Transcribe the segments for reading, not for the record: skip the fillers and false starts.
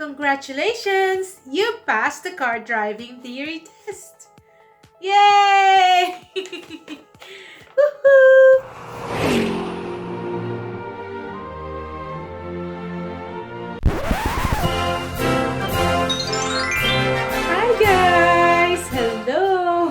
Congratulations! You passed the car driving theory test! Yay! Woohoo! Hi guys! Hello!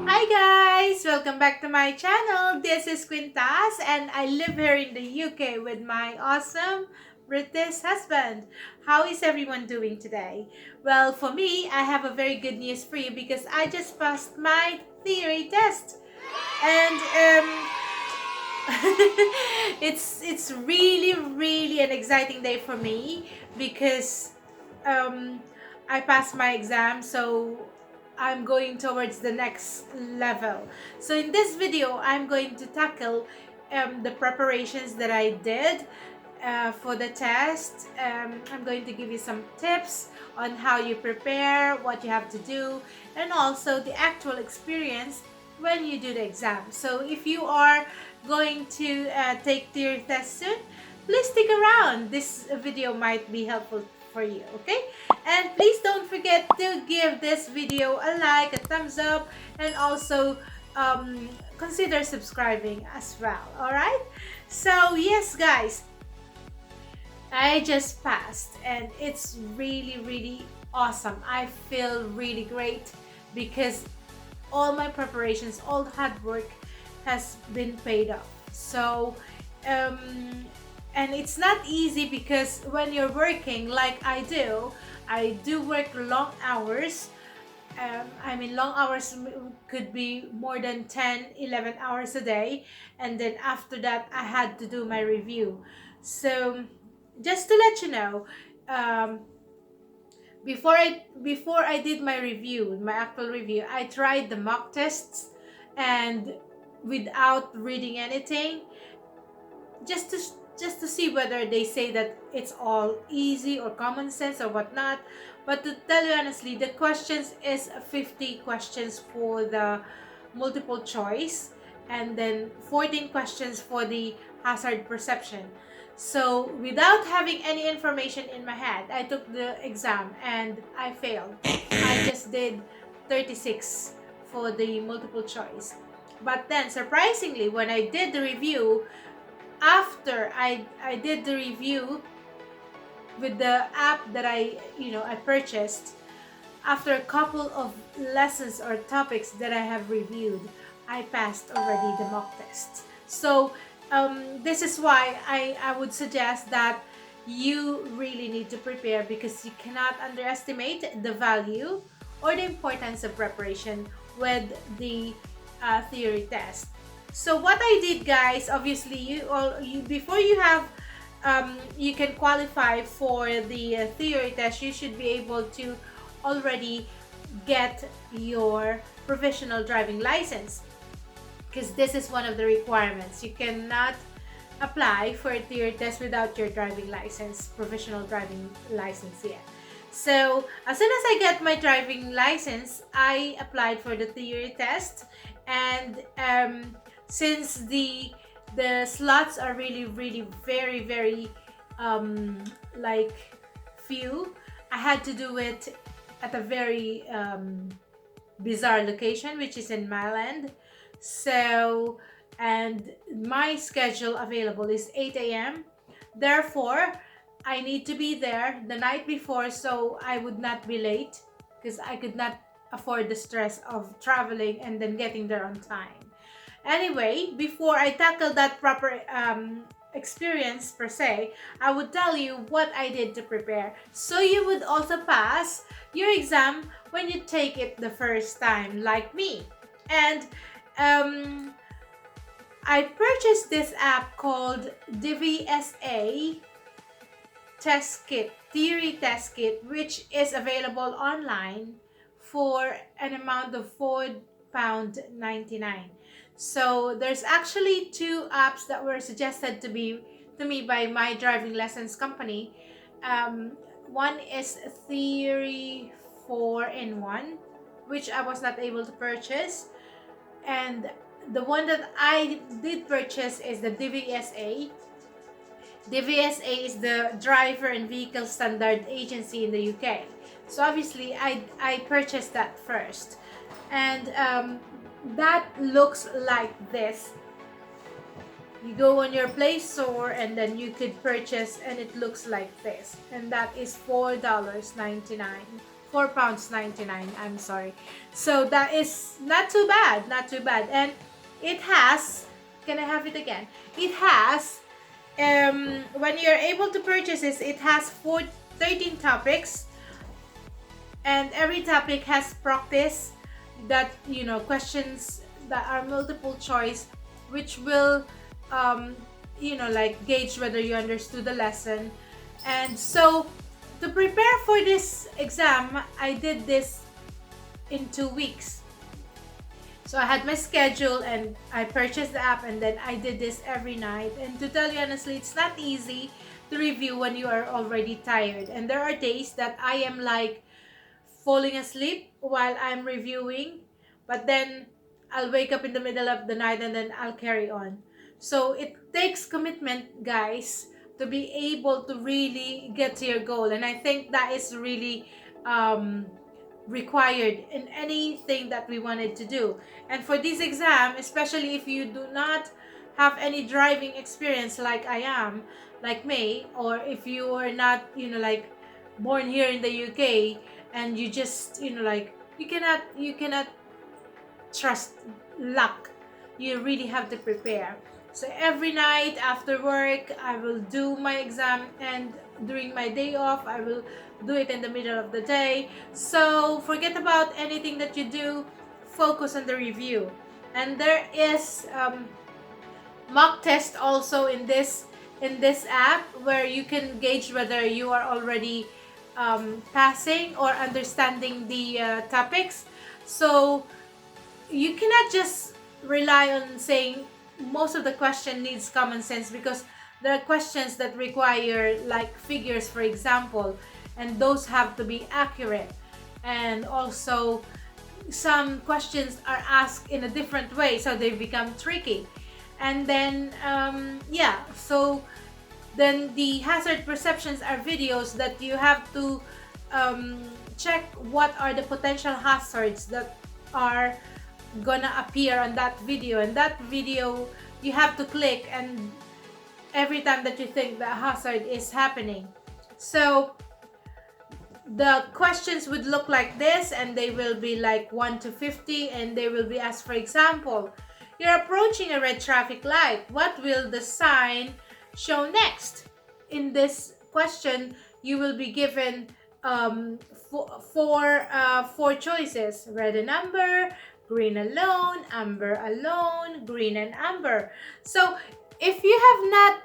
Hi guys! Welcome back to my channel. This is Queentas and I live here in the UK with my awesome British husband. How is everyone doing today? Well, for me, I have a very good news for you because I just passed my theory test. And it's really an exciting day for me because um, I passed my exam, so I'm going towards the next level. So in this video, I'm going to tackle the preparations that I did for the test. I'm going to give you some tips on how you prepare, what you have to do, and also the actual experience when you do the exam. So if you are going to take theory test soon, please stick around. This video might be helpful for you, okay? And please don't forget to give this video a like, a thumbs up, and also consider subscribing as well. All right, so yes guys, I just passed and it's really awesome. I feel really great because all my preparations, all hard work has been paid off. So um, and it's not easy because when you're working like I do work long hours. Long hours could be more than 10, 11 hours a day, and then after that I had to do my review. So just to let you know, um, before I did my review, my actual review, I tried the mock tests and without reading anything, just to just to see whether they say that it's all easy or common sense or whatnot. But to tell you honestly, the questions is 50 questions for the multiple choice and then 14 questions for the hazard perception. So without having any information in my head, I took the exam and I failed. I just did 36 for the multiple choice. But then surprisingly, when I did the review, after I did the review with the app that I purchased, after a couple of lessons or topics that I have reviewed, I passed already the mock test. So this is why I would suggest that you really need to prepare because you cannot underestimate the value or the importance of preparation with the theory test. So what I did, guys, obviously you before you have you can qualify for the theory test, you should be able to already get your professional driving license because this is one of the requirements. You cannot apply for a theory test without your driving license, professional driving license yet. So as soon as I get my driving license, I applied for the theory test, and since the slots are really very like few, I had to do it at a very bizarre location, which is in Milan. So, and my schedule available is 8 a.m. Therefore, I need to be there the night before so I would not be late because I could not afford the stress of traveling and then getting there on time. Anyway, before I tackle that proper experience per se, I would tell you what I did to prepare so you would also pass your exam when you take it the first time, like me. And I purchased this app called DVSA Test Kit, Theory Test Kit, which is available online for an amount of £4.99. So there's actually two apps that were suggested to me by my driving lessons company. One is Theory 4-in-1, which I was not able to purchase, and the one that I did purchase is the DVSA. DVSA is the Driver and Vehicle Standard Agency in the UK. So obviously, I purchased that first, and that looks like this. You go on your Play Store and then you could purchase, and it looks like this, and that is $4.99. £4.99, I'm sorry. So that is not too bad, not too bad. And it has, can I have it again? It has, when you're able to purchase this, it has 13 topics, and every topic has practice, that, you know, questions that are multiple choice, which will you know, like gauge whether you understood the lesson. And so to prepare for this exam, I did this in 2 weeks. So I had my schedule and I purchased the app, and then I did this every night. And to tell you honestly, it's not easy to review when you are already tired. And there are days that I am like falling asleep while I'm reviewing, but then I'll wake up in the middle of the night and then I'll carry on. So it takes commitment, guys, to be able to really get to your goal. And I think that is really required in anything that we wanted to do. And for this exam, especially if you do not have any driving experience like I am, like me, or if you are not, you know, like born here in the UK, and you just, you know, like you cannot trust luck. You really have to prepare. So every night after work, I will do my exam, and during my day off, I will do it in the middle of the day. So forget about anything that you do, focus on the review. And there is mock test also in this app, where you can gauge whether you are already passing or understanding the topics. So you cannot just rely on saying most of the question needs common sense, because there are questions that require like figures, for example, and those have to be accurate. And also some questions are asked in a different way, so they become tricky. And then yeah, so then the hazard perceptions are videos that you have to check what are the potential hazards that are gonna appear on that video. And that video you have to click, and every time that you think the hazard is happening. So the questions would look like this, and they will be like 1 to 50, and they will be asked, for example, you're approaching a red traffic light. What will the sign show next? In this question, you will be given four choices: red and amber, green alone, amber alone, green and amber. So if you have not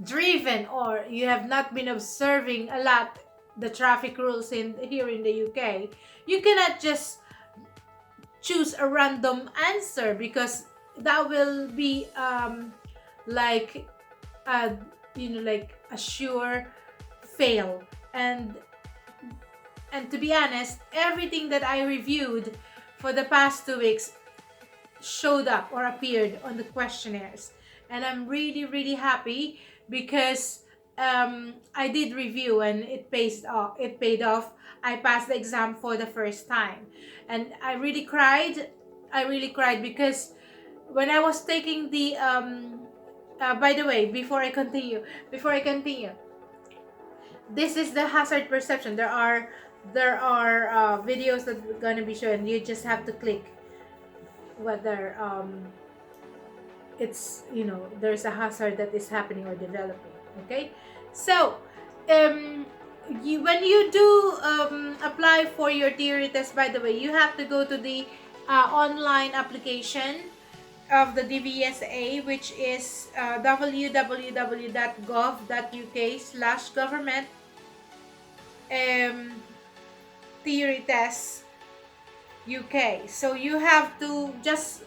driven, or you have not been observing a lot the traffic rules here in the UK, you cannot just choose a random answer, because that will be like you know, like a sure fail. And to be honest, everything that I reviewed for the past 2 weeks showed up or appeared on the questionnaires, and I'm really happy, because I did review and it paid off. I passed the exam for the first time, and I really cried. Because when I was taking the by the way, before I continue, this is the hazard perception. There are videos that are gonna be shown. You just have to click whether it's, you know, there's a hazard that is happening or developing. Okay, so when you do apply for your theory test, by the way, you have to go to the online application of the DVSA, which is www.gov.uk/government theory test UK. So you have to just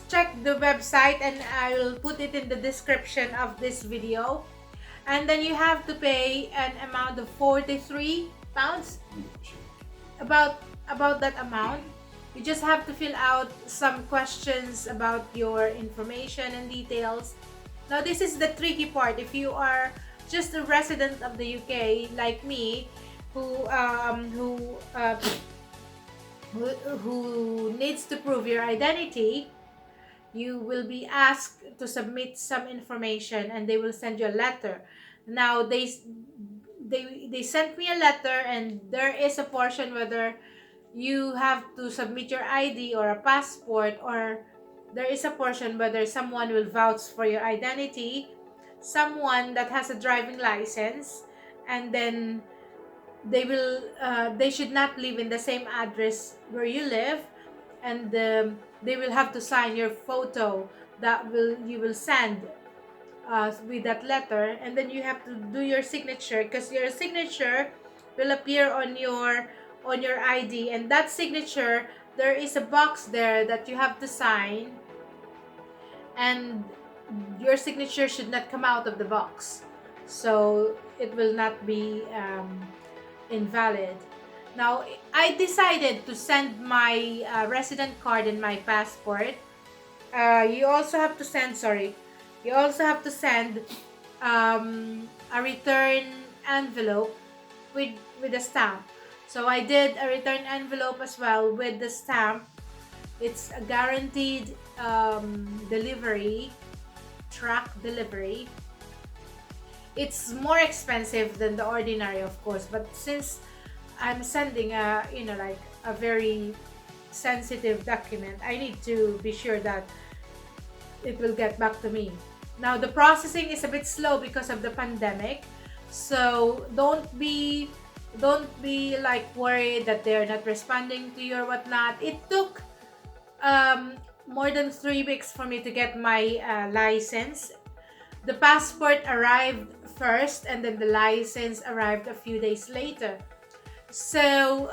check the website, and I will put it in the description of this video. And then you have to pay an amount of £43, about that amount. You just have to fill out some questions about your information and details. Now, this is the tricky part. If you are just a resident of the UK like me, who um, who uh, who needs to prove your identity, you will be asked to submit some information, and they will send you a letter. Now, they sent me a letter, and there is a portion whether you have to submit your ID or a passport, or there is a portion whether someone will vouch for your identity, someone that has a driving license, and then they should not live in the same address where you live, and they will have to sign your photo that will you will send with that letter, and then you have to do your signature, because your signature will appear on your ID, and that signature, there is a box there that you have to sign, and your signature should not come out of the box, so it will not be invalid. Now, I decided to send my resident card and my passport. You also have to send, sorry, you also have to send a return envelope with a stamp. So I did a return envelope as well with the stamp. It's a guaranteed delivery, truck delivery. It's more expensive than the ordinary, of course, but since I'm sending a, like a very sensitive document, I need to be sure that it will get back to me. Now, the processing is a bit slow because of the pandemic, so don't be like worried that they're not responding to you or whatnot. It took more than 3 weeks for me to get my license. The passport arrived first, and then the license arrived a few days later. So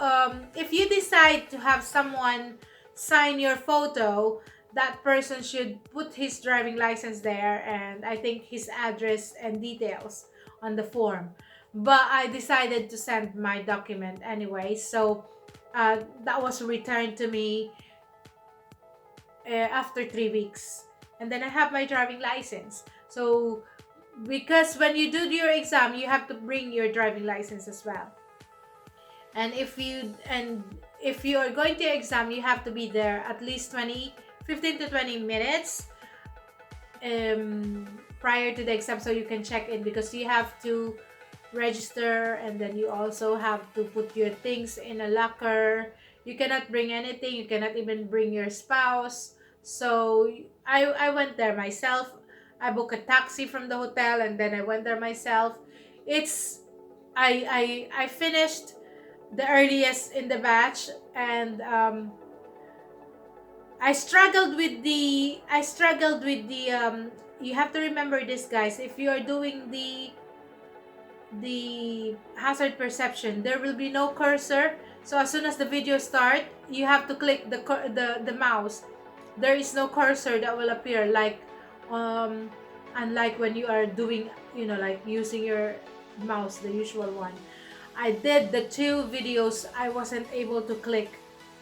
if you decide to have someone sign your photo, that person should put his driving license there, and I think his address and details on the form. But I decided to send my document anyway, so that was returned to me after 3 weeks, and then I have my driving license. So because when you do your exam, you have to bring your driving license as well. And if you are going to exam, you have to be there at least 15 to 20 minutes prior to the exam, so you can check in, because you have to register, and then you also have to put your things in a locker. You cannot bring anything, you cannot even bring your spouse. So I went there myself. I booked a taxi from the hotel, and then I went there myself. It's I finished the earliest in the batch, and I struggled with the you have to remember this, guys. If you are doing the hazard perception, there will be no cursor. So as soon as the video start, you have to click the mouse. There is no cursor that will appear, like unlike when you are doing, like using your mouse, the usual one. I did the 2 videos, I wasn't able to click,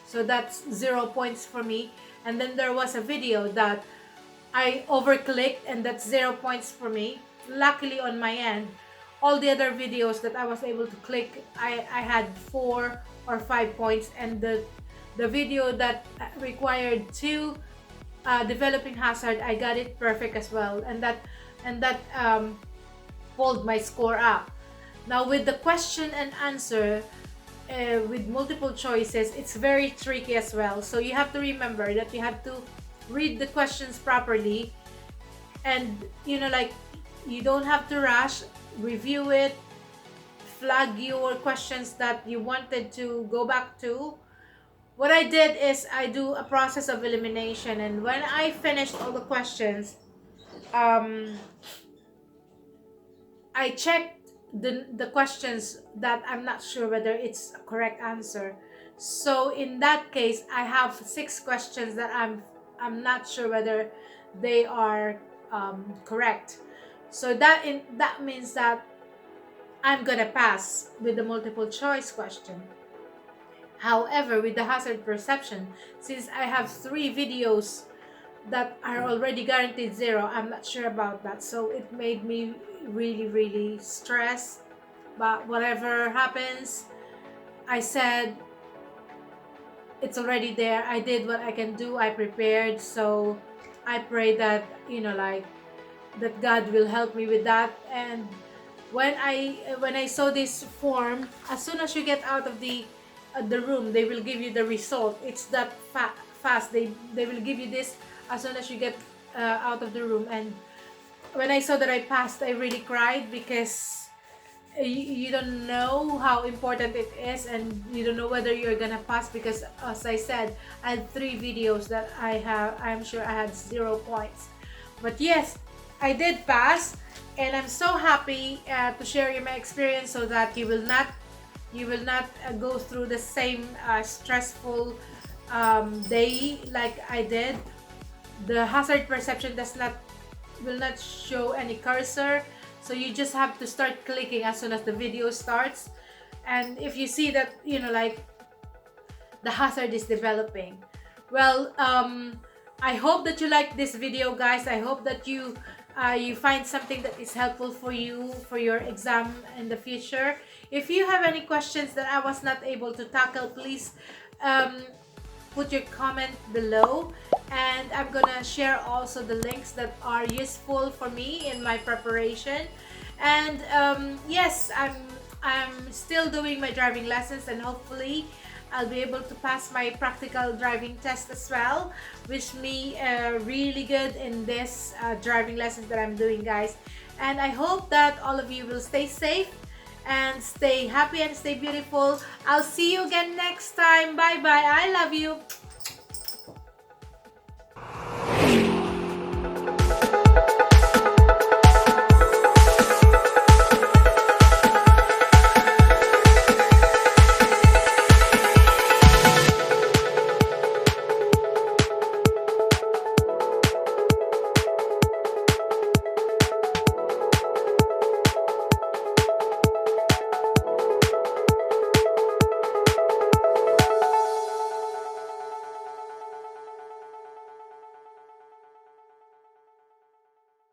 so that's 0 points for me. And then there was a video that I overclicked, and that's 0 points for me. Luckily, on my end, all the other videos that I was able to click, I had 4 or 5 points, and the video that required 2 developing hazard, I got it perfect as well, and that pulled my score up. Now, with the question and answer with multiple choices, it's very tricky as well. So you have to remember that you have to read the questions properly, and like, you don't have to rush. Review it, flag your questions that you wanted to go back to. What I did is I do a process of elimination, and when I finished all the questions, um, I checked the questions that I'm not sure whether it's a correct answer. So in that case, I have 6 questions that I'm not sure whether they are correct. So that means that I'm gonna pass with the multiple choice question. However, with the hazard perception, since I have 3 videos that are already guaranteed zero, I'm not sure about that. So it made me really, really stressed. But whatever happens, I said it's already there. I did what I can do. I prepared. So I pray that, like, that God will help me with that. And when I saw this form, as soon as you get out of the room, they will give you the result. It's that fast. They will give you this as soon as you get out of the room. And when I saw that I passed, I really cried, because you don't know how important it is, and you don't know whether you're gonna pass, because as I said, I had 3 videos that I'm sure I had 0 points. But yes, I did pass, and I'm so happy to share my experience, so that you will not go through the same stressful day like I did. The hazard perception will not show any cursor, so you just have to start clicking as soon as the video starts. And if you see that, like, the hazard is developing, well, I hope that you like this video, guys. I hope that you find something that is helpful for you for your exam in the future. If you have any questions that I was not able to tackle, please um, put your comment below, and I'm gonna share also the links that are useful for me in my preparation. And yes, I'm still doing my driving lessons, and hopefully I'll be able to pass my practical driving test as well. Wish me really good in this driving lessons that I'm doing, guys. And I hope that all of you will stay safe and stay happy and stay beautiful. I'll see you again next time. Bye bye. I love you.